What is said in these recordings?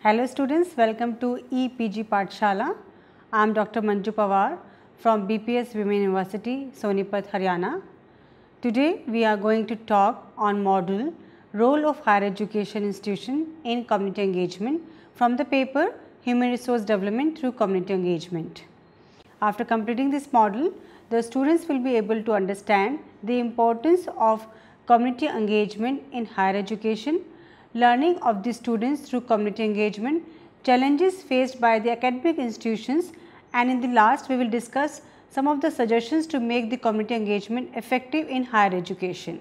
Hello students, welcome to EPG Pathshala. I am Dr. Manju Pawar from BPS Women University, Sonipat, Haryana. Today we are going to talk on module Role of Higher Education Institution in Community Engagement from the paper Human Resource Development through Community Engagement. After completing this module, the students will be able to understand the importance of community engagement in higher education, learning of the students through community engagement, challenges faced by the academic institutions, and in the last we will discuss some of the suggestions to make the community engagement effective in higher education.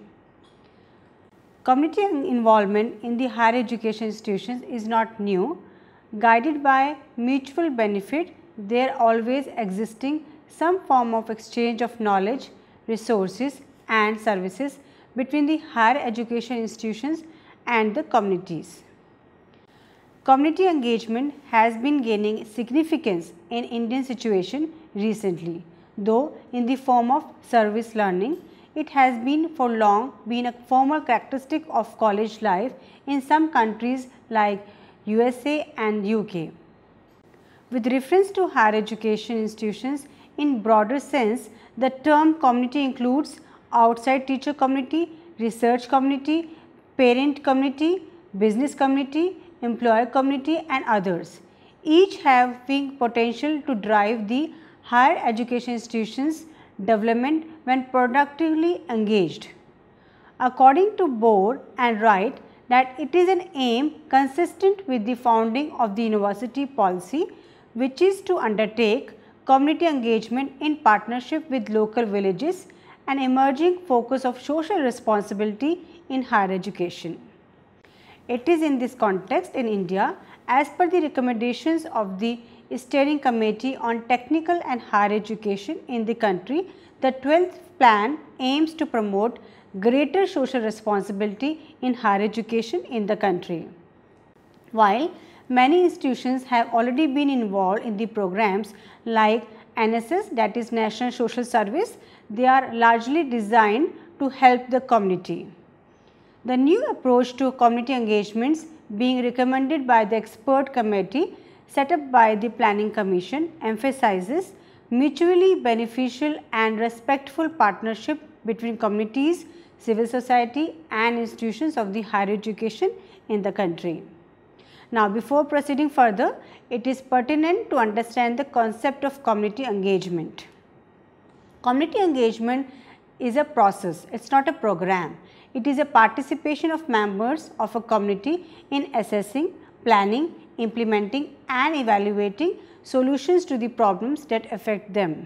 Community involvement in the higher education institutions is not new. Guided by mutual benefit, there always existing some form of exchange of knowledge, resources and services between the higher education institutions and the communities. Community engagement has been gaining significance in Indian situation recently, though in the form of service learning. It has been for long been a formal characteristic of college life in some countries like USA and UK. With reference to higher education institutions in broader sense, the term community includes outside teacher community, research community, parent community, business community, employer community and others, each having potential to drive the higher education institutions development when productively engaged. According to Board and Wright, that it is an aim consistent with the founding of the university policy, which is to undertake community engagement in partnership with local villages, an emerging focus of social responsibility in higher education. It is in this context in India, as per the recommendations of the Steering Committee on Technical and Higher Education in the country, the 12th plan aims to promote greater social responsibility in higher education in the country. While many institutions have already been involved in the programs like NSS, that is National Social Service, they are largely designed to help the community. The new approach to community engagements being recommended by the expert committee set up by the Planning Commission emphasizes mutually beneficial and respectful partnership between communities, civil society and institutions of the higher education in the country. Now, before proceeding further, it is pertinent to understand the concept of community engagement. Community engagement is a process, it is not a program. It is a participation of members of a community in assessing, planning, implementing and evaluating solutions to the problems that affect them.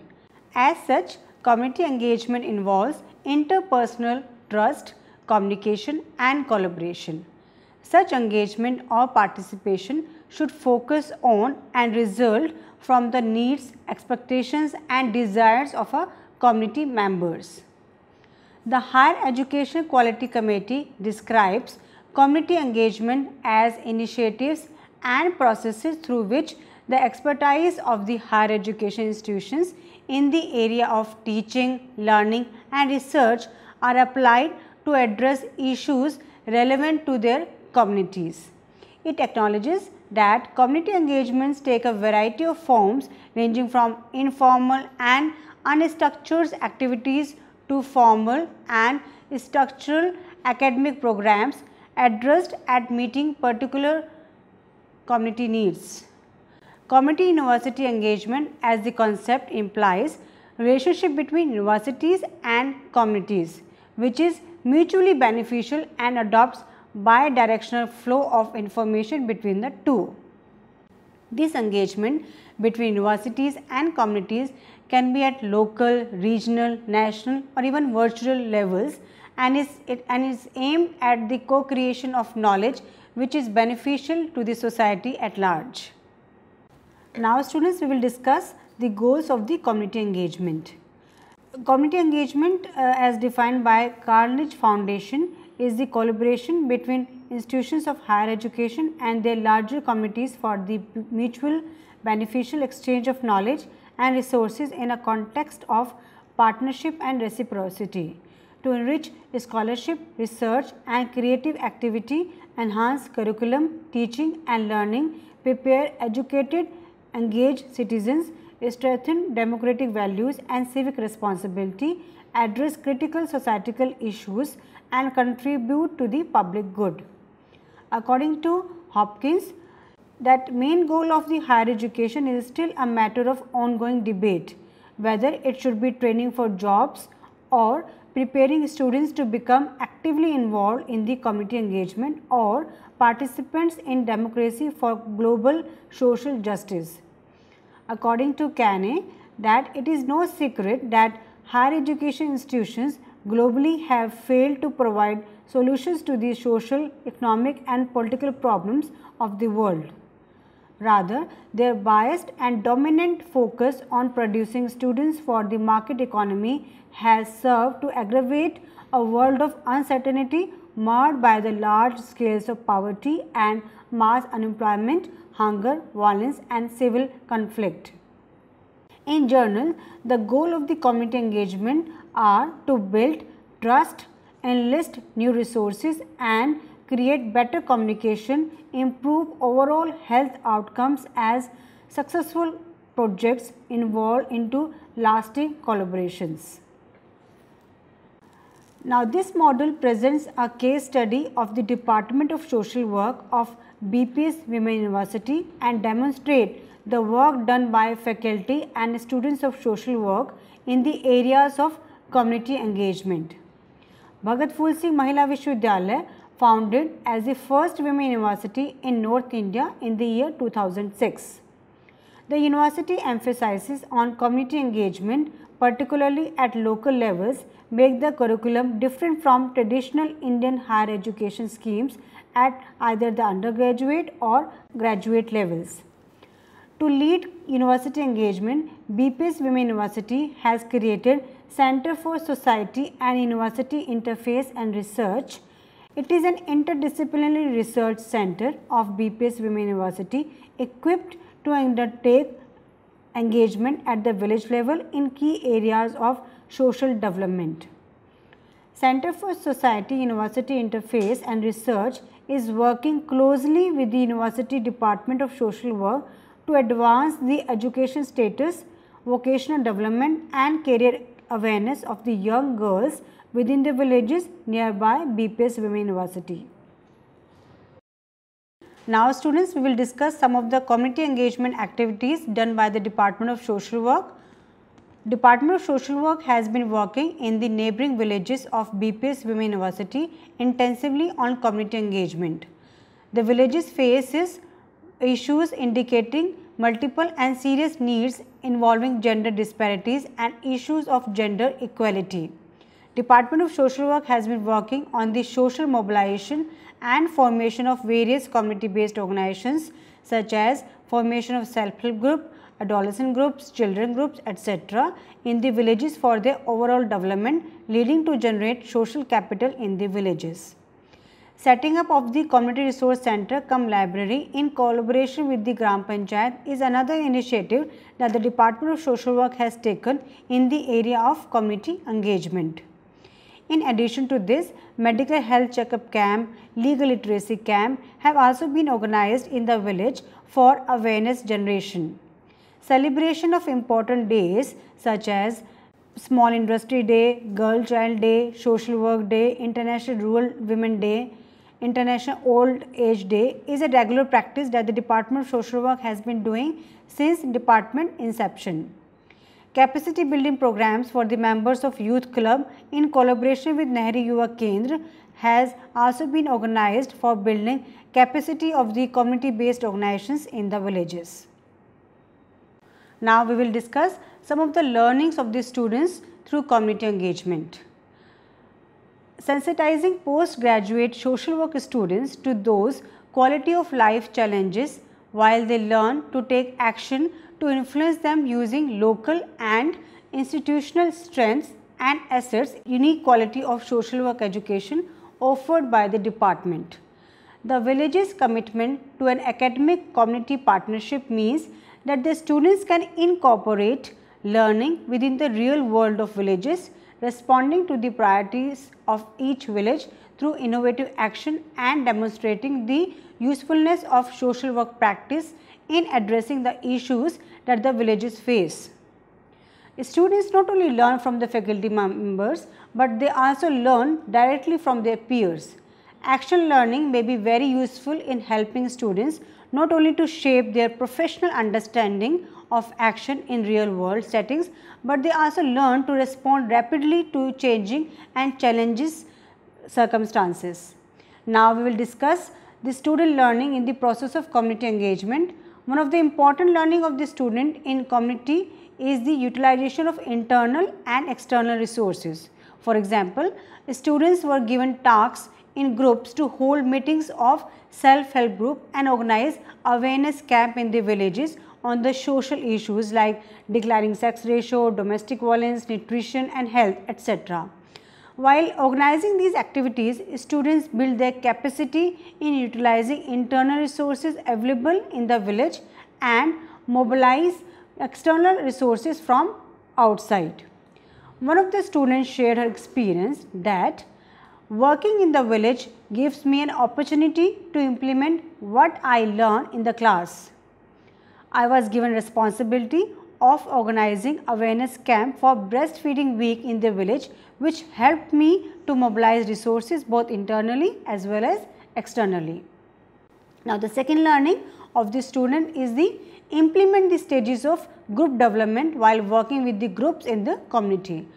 As such, community engagement involves interpersonal trust, communication and collaboration. Such engagement or participation should focus on and result from the needs, expectations and desires of a community members. The Higher Education Quality Committee describes community engagement as initiatives and processes through which the expertise of the higher education institutions in the area of teaching, learning and research are applied to address issues relevant to their communities. It acknowledges that community engagements take a variety of forms ranging from informal and unstructured activities to formal and structural academic programs addressed at meeting particular community needs. Community university engagement as the concept implies relationship between universities and communities, which is mutually beneficial and adopts bi-directional flow of information between the two. This engagement between universities and communities can be at local, regional, national or even virtual levels and is aimed at the co-creation of knowledge which is beneficial to the society at large. Now students, we will discuss the goals of the community engagement. Community engagement as defined by Carnegie Foundation is the collaboration between institutions of higher education and their larger communities for the mutual beneficial exchange of knowledge and resources in a context of partnership and reciprocity to enrich scholarship, research and creative activity enhance curriculum, teaching and learning, prepare educated, engaged citizens, strengthen democratic values and civic responsibility, address critical societal issues and contribute to the public good. According to Hopkins, that main goal of the higher education is still a matter of ongoing debate, whether it should be training for jobs or preparing students to become actively involved in the community engagement or participants in democracy for global social justice. According to Kane, that it is no secret that higher education institutions globally have failed to provide solutions to the social, economic and political problems of the world. Rather, their biased and dominant focus on producing students for the market economy has served to aggravate a world of uncertainty marred by the large scales of poverty and mass unemployment, hunger, violence and civil conflict. In general, the goal of the community engagement are to build trust, enlist new resources and create better communication, improve overall health outcomes as successful projects involve into lasting collaborations. Now, this model presents a case study of the Department of Social Work of BPS Women University and demonstrate the work done by faculty and students of social work in the areas of community engagement. Bhagat Phool Singh Mahila Vishwavidyalaya, founded as the first women university in North India in the year 2006. The university emphasizes on community engagement, particularly at local levels, make the curriculum different from traditional Indian higher education schemes at either the undergraduate or graduate levels. To lead university engagement, BPS Women University has created Center for Society and University Interface and Research. It is an interdisciplinary research center of BPS Women University equipped to undertake engagement at the village level in key areas of social development. Center for Society University Interface and Research is working closely with the University Department of Social Work to advance the education status, vocational development and career awareness of the young girls within the villages nearby BPS Women University. Now students, we will discuss some of the community engagement activities done by the Department of Social Work. Department of Social Work has been working in the neighboring villages of BPS Women University intensively on community engagement. The villages faces issues indicating multiple and serious needs involving gender disparities and issues of gender equality. Department of Social Work has been working on the social mobilization and formation of various community-based organizations such as formation of self-help group, adolescent groups, children groups, etc. in the villages for their overall development, leading to generate social capital in the villages. Setting up of the Community Resource Center cum library in collaboration with the Gram Panchayat is another initiative that the Department of Social Work has taken in the area of community engagement. In addition to this, medical health checkup camp, legal literacy camp have also been organized in the village for awareness generation. Celebration of important days such as Small Industry Day, Girl Child Day, Social Work Day, International Rural Women Day, International Old Age Day is a regular practice that the Department of Social Work has been doing since department inception. Capacity building programs for the members of youth club in collaboration with Nehru Yuva Kendra has also been organized for building capacity of the community based organizations in the villages. Now we will discuss some of the learnings of the students through community engagement. Sensitizing postgraduate social work students to those quality of life challenges while they learn to take action to influence them using local and institutional strengths and assets, unique quality of social work education offered by the department. The village's commitment to an academic community partnership means that the students can incorporate learning within the real world of villages, responding to the priorities of each village through innovative action and demonstrating the usefulness of social work practice in addressing the issues that the villages face. Students not only learn from the faculty members, but they also learn directly from their peers. Action learning may be very useful in helping students not only to shape their professional understanding of action in real world settings, but they also learn to respond rapidly to changing and challenges circumstances. Now we will discuss the student learning in the process of community engagement. One of the important learning of the student in community is the utilization of internal and external resources. For example, students were given tasks in groups to hold meetings of self-help group and organize awareness camp in the villages on the social issues like declaring sex ratio, domestic violence, nutrition and health, etc. While organizing these activities, students build their capacity in utilizing internal resources available in the village and mobilize external resources from outside. One of the students shared her experience that working in the village gives me an opportunity to implement what I learn in the class. I was given responsibility of organizing awareness camp for breastfeeding week in the village, which helped me to mobilize resources both internally as well as externally. Now, the second learning of the student is the implement the stages of group development while working with the groups in the community.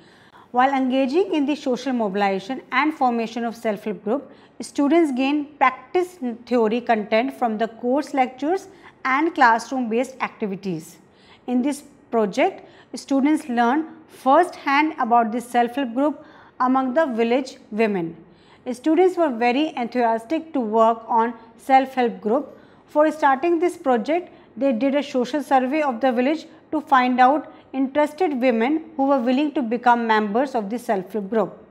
While engaging in the social mobilization and formation of self-help group, students gain practice theory content from the course lectures and classroom based activities. In this project, students learn first hand about the self-help group among the village women. Students were very enthusiastic to work on self-help group. For starting this project, they did a social survey of the village to find out interested women who were willing to become members of the self-help group.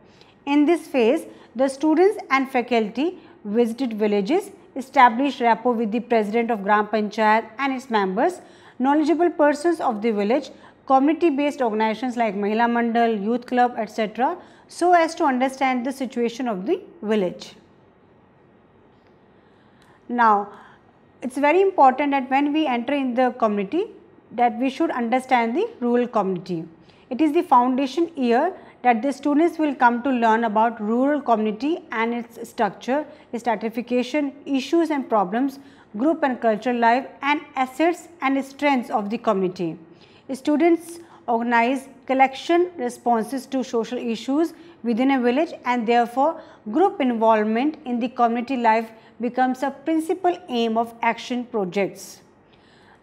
In this phase, the students and faculty visited villages, established rapport with the president of Gram Panchayat and its members, knowledgeable persons of the village, community-based organizations like Mahila Mandal, Youth Club, etc., so as to understand the situation of the village. Now, it is very important that when we enter in the community, that we should understand the rural community. It is the foundation year that the students will come to learn about rural community and its structure, stratification, issues and problems, group and cultural life and assets and strengths of the community. Students organize collection responses to social issues within a village, and therefore group involvement in the community life becomes a principal aim of action projects.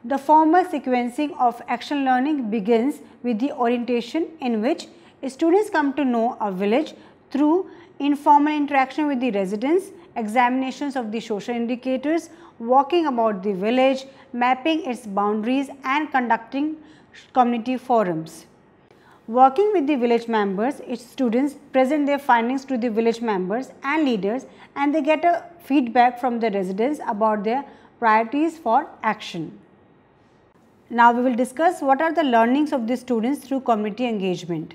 The formal sequencing of action learning begins with the orientation, in which students come to know a village through informal interaction with the residents, examinations of the social indicators, walking about the village, mapping its boundaries and conducting community forums. Working with the village members, its students present their findings to the village members and leaders, and they get a feedback from the residents about their priorities for action. Now, we will discuss what are the learnings of the students through community engagement.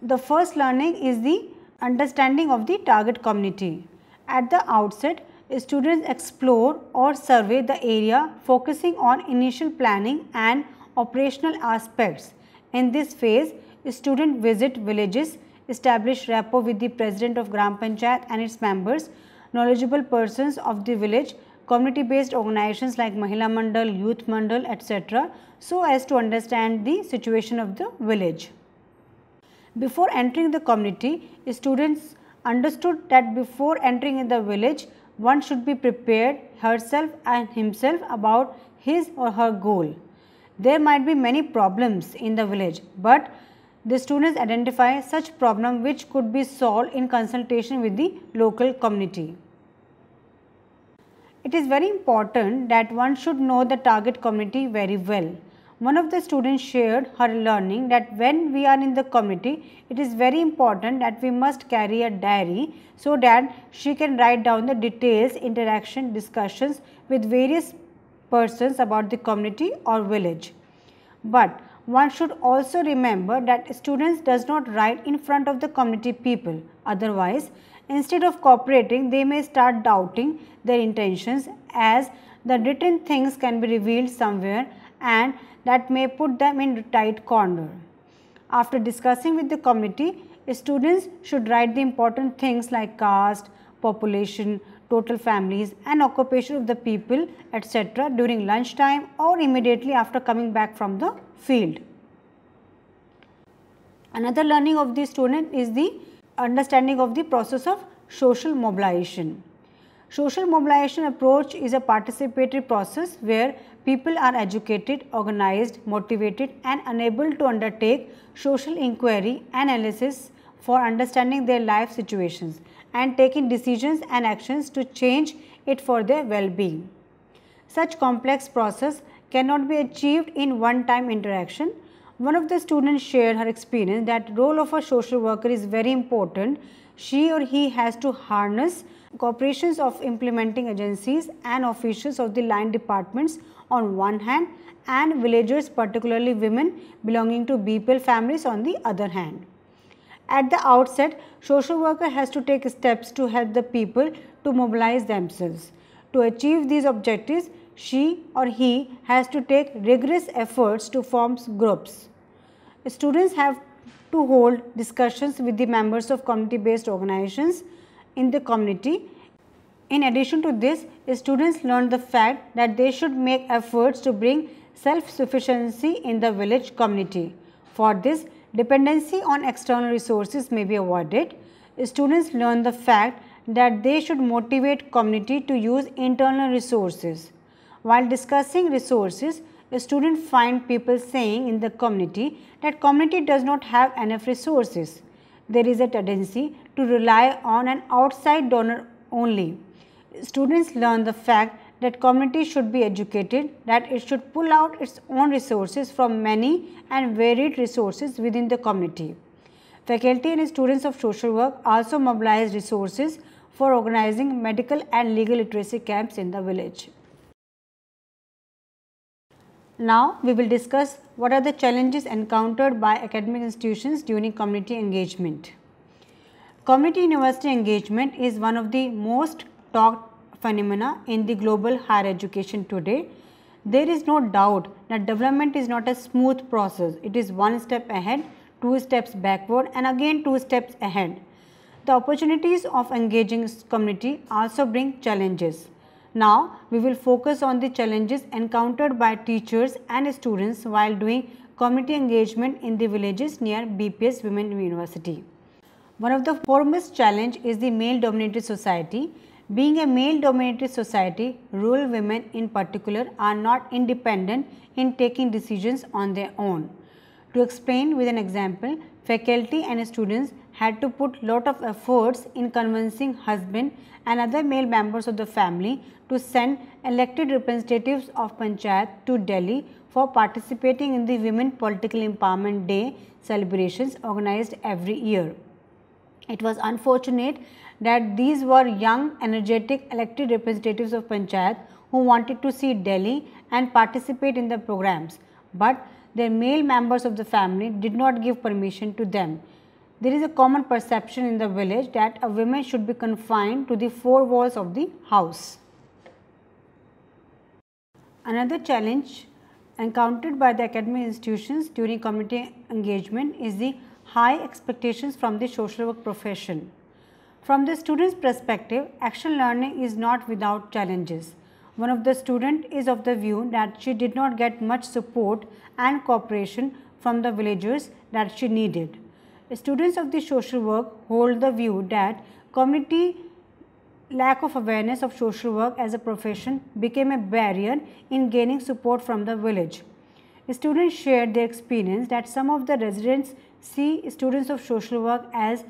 The first learning is the understanding of the target community. At the outset, students explore or survey the area, focusing on initial planning and operational aspects. In this phase, students visit villages, establish rapport with the president of Gram Panchayat and its members, knowledgeable persons of the village, community-based organizations like Mahila Mandal, Youth Mandal, etc., so as to understand the situation of the village. Before entering the community, students understood that before entering in the village, one should be prepared herself and himself about his or her goal. There might be many problems in the village, but the students identify such problems which could be solved in consultation with the local community. It is very important that one should know the target community very well. One of the students shared her learning that when we are in the community, it is very important that we must carry a diary so that she can write down the details, interaction, discussions with various persons about the community or village. But one should also remember that students does not write in front of the community people. Otherwise, Instead of cooperating, they may start doubting their intentions, as the written things can be revealed somewhere and that may put them in a tight corner. After discussing with the community, students should write the important things like caste, population, total families and occupation of the people, etc. during lunchtime or immediately after coming back from the field. Another learning of the student is the understanding of the process of social mobilization. Social mobilization approach is a participatory process where people are educated, organized, motivated and enabled to undertake social inquiry and analysis for understanding their life situations and taking decisions and actions to change it for their well-being. Such complex process cannot be achieved in one-time interaction. One of the students shared her experience that role of a social worker is very important. She or he has to harness cooperations of implementing agencies and officials of the line departments on one hand and villagers, particularly women belonging to BPL families on the other hand. At the outset, social worker has to take steps to help the people to mobilize themselves. To achieve these objectives, she or he has to take rigorous efforts to form groups. Students have to hold discussions with the members of community-based organizations in the community. In addition to this, students learn the fact that they should make efforts to bring self-sufficiency in the village community. For this, dependency on external resources may be avoided. Students learn the fact that they should motivate community to use internal resources. While discussing resources, students find people saying in the community that community does not have enough resources. There is a tendency to rely on an outside donor only. Students learn the fact that community should be educated, that it should pull out its own resources from many and varied resources within the community. Faculty and students of social work also mobilize resources for organizing medical and legal literacy camps in the village. Now, we will discuss what are the challenges encountered by academic institutions during community engagement. Community university engagement is one of the most talked phenomena in the global higher education today. There is no doubt that development is not a smooth process. It is one step ahead, two steps backward and again two steps ahead. The opportunities of engaging community also bring challenges. Now, we will focus on the challenges encountered by teachers and students while doing community engagement in the villages near BPS Women University. One of the foremost challenge is the male-dominated society. Being a male-dominated society, rural women in particular are not independent in taking decisions on their own. To explain with an example, faculty and students had to put lot of efforts in convincing husband and other male members of the family to send elected representatives of panchayat to Delhi for participating in the Women Political Empowerment Day celebrations organized every year. It was unfortunate that these were young, energetic elected representatives of panchayat who wanted to see Delhi and participate in the programs, but their male members of the family did not give permission to them. There is a common perception in the village that a woman should be confined to the four walls of the house. Another challenge encountered by the academic institutions during community engagement is the high expectations from the social work profession. From the student's perspective, action learning is not without challenges. One of the students is of the view that she did not get much support and cooperation from the villagers that she needed. Students of the social work hold the view that community lack of awareness of social work as a profession became a barrier in gaining support from the village. Students shared their experience that some of the residents see students of social work as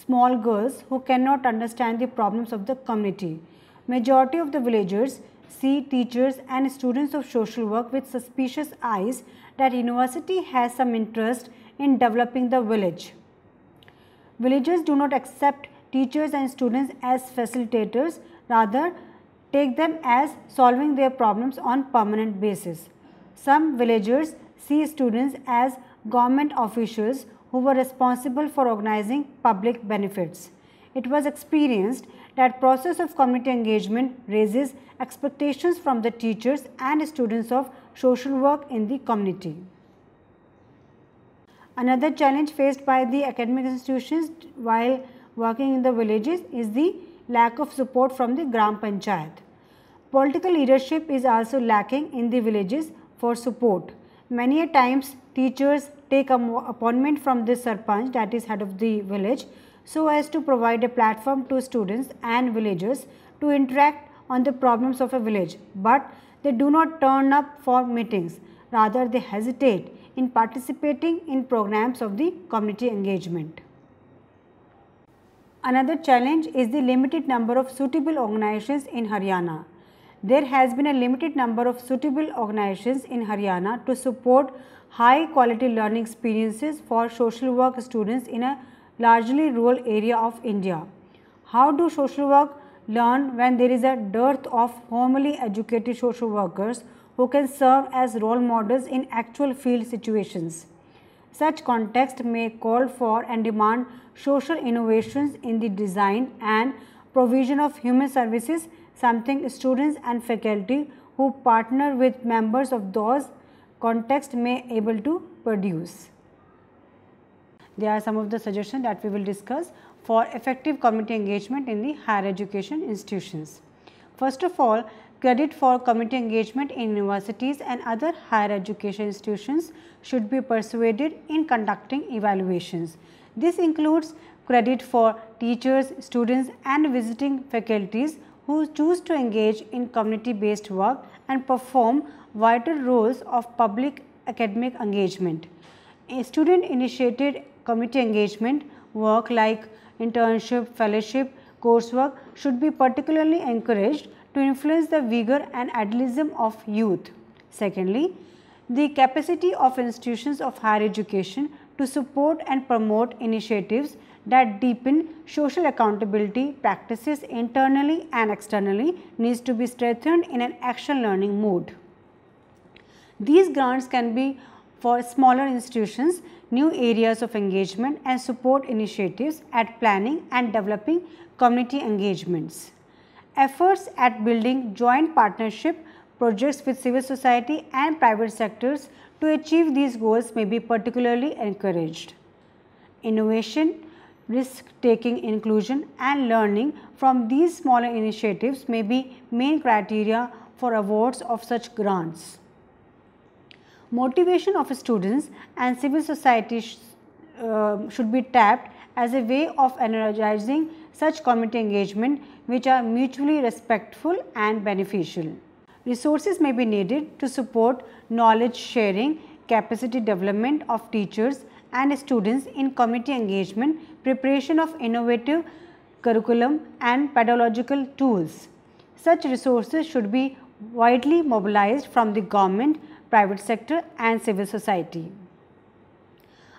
small girls who cannot understand the problems of the community. Majority of the villagers see teachers and students of social work with suspicious eyes that university has some interest in developing the village. Villagers do not accept teachers and students as facilitators, rather take them as solving their problems on permanent basis. Some villagers see students as government officials who were responsible for organizing public benefits. it was experienced that process of community engagement raises expectations from the teachers and students of social work in the community. Another challenge faced by the academic institutions while working in the villages is the lack of support from the Gram Panchayat. Political leadership is also lacking in the villages for support. Many a times teachers take an appointment from the Sarpanch, that is head of the village, so as to provide a platform to students and villagers to interact on the problems of a village, but they do not turn up for meetings. Rather, they hesitate in participating in programs of the community engagement. Another challenge is the limited number of suitable organizations in Haryana. There has been a limited number of suitable organizations in Haryana to support high quality learning experiences for social work students in a largely rural area of India. How do social work learn when there is a dearth of formally educated social workers who can serve as role models in actual field situations? Such context may call for and demand social innovations in the design and provision of human services, something students and faculty who partner with members of those contexts may able to produce. There are some of the suggestions that we will discuss for effective community engagement in the higher education institutions. First of all, credit for community engagement in universities and other higher education institutions should be persuaded in conducting evaluations. This includes credit for teachers, students and visiting faculties who choose to engage in community-based work and perform vital roles of public academic engagement. A student-initiated community engagement work like internship, fellowship, coursework should be particularly encouraged to influence the vigor and idealism of youth. Secondly, the capacity of institutions of higher education to support and promote initiatives that deepen social accountability practices internally and externally needs to be strengthened in an action learning mode. These grants can be for smaller institutions, new areas of engagement and support initiatives at planning and developing community engagements. Efforts at building joint partnership projects with civil society and private sectors to achieve these goals may be particularly encouraged. Innovation, risk-taking, inclusion and learning from these smaller initiatives may be main criteria for awards of such grants. Motivation of students and civil society should be tapped as a way of energizing such community engagement which are mutually respectful and beneficial. Resources may be needed to support knowledge sharing, capacity development of teachers and students in community engagement, preparation of innovative curriculum and pedagogical tools. Such resources should be widely mobilized from the government, private sector and civil society.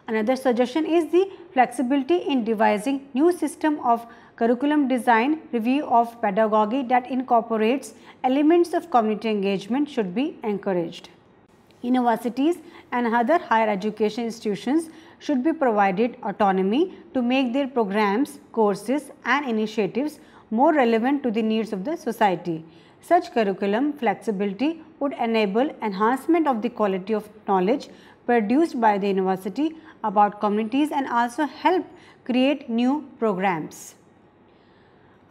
Another suggestion is the flexibility in devising new system of curriculum design, review of pedagogy that incorporates elements of community engagement should be encouraged. Universities and other higher education institutions should be provided autonomy to make their programs, courses and initiatives more relevant to the needs of the society. Such curriculum flexibility would enable enhancement of the quality of knowledge produced by the university about communities and also help create new programs.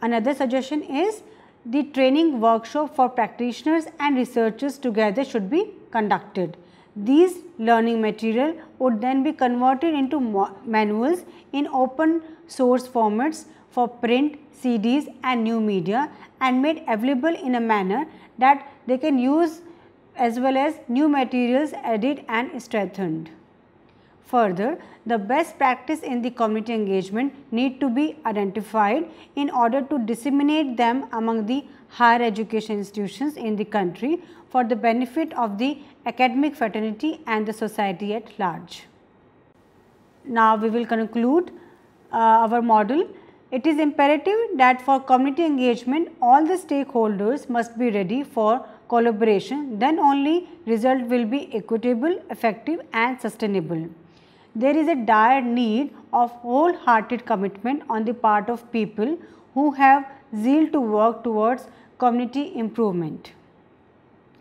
Another suggestion is the training workshop for practitioners and researchers together should be conducted. These learning material would then be converted into manuals in open source formats for print, CDs and new media and made available in a manner that they can use as well as new materials added and strengthened. Further, the best practice in the community engagement need to be identified in order to disseminate them among the higher education institutions in the country for the benefit of the academic fraternity and the society at large. Now, we will conclude our model. It is imperative that for community engagement, all the stakeholders must be ready for collaboration, then only result will be equitable, effective and sustainable. there is a dire need of wholehearted commitment on the part of people who have zeal to work towards community improvement.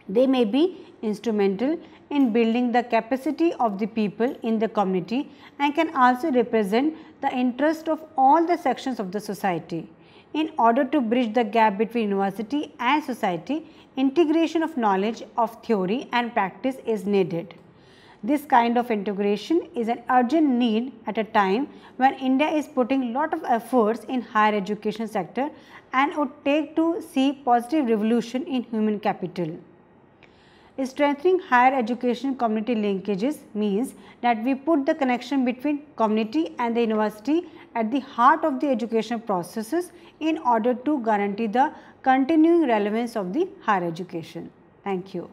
They may be instrumental in building the capacity of the people in the community and can also represent the interest of all the sections of the society. In order to bridge the gap between university and society, integration of knowledge of theory and practice is needed. This kind of integration is an urgent need at a time when India is putting lot of efforts in higher education sector and would take to see positive revolution in human capital. Strengthening higher education community linkages means that we put the connection between community and the university at the heart of the education processes in order to guarantee the continuing relevance of the higher education. Thank you.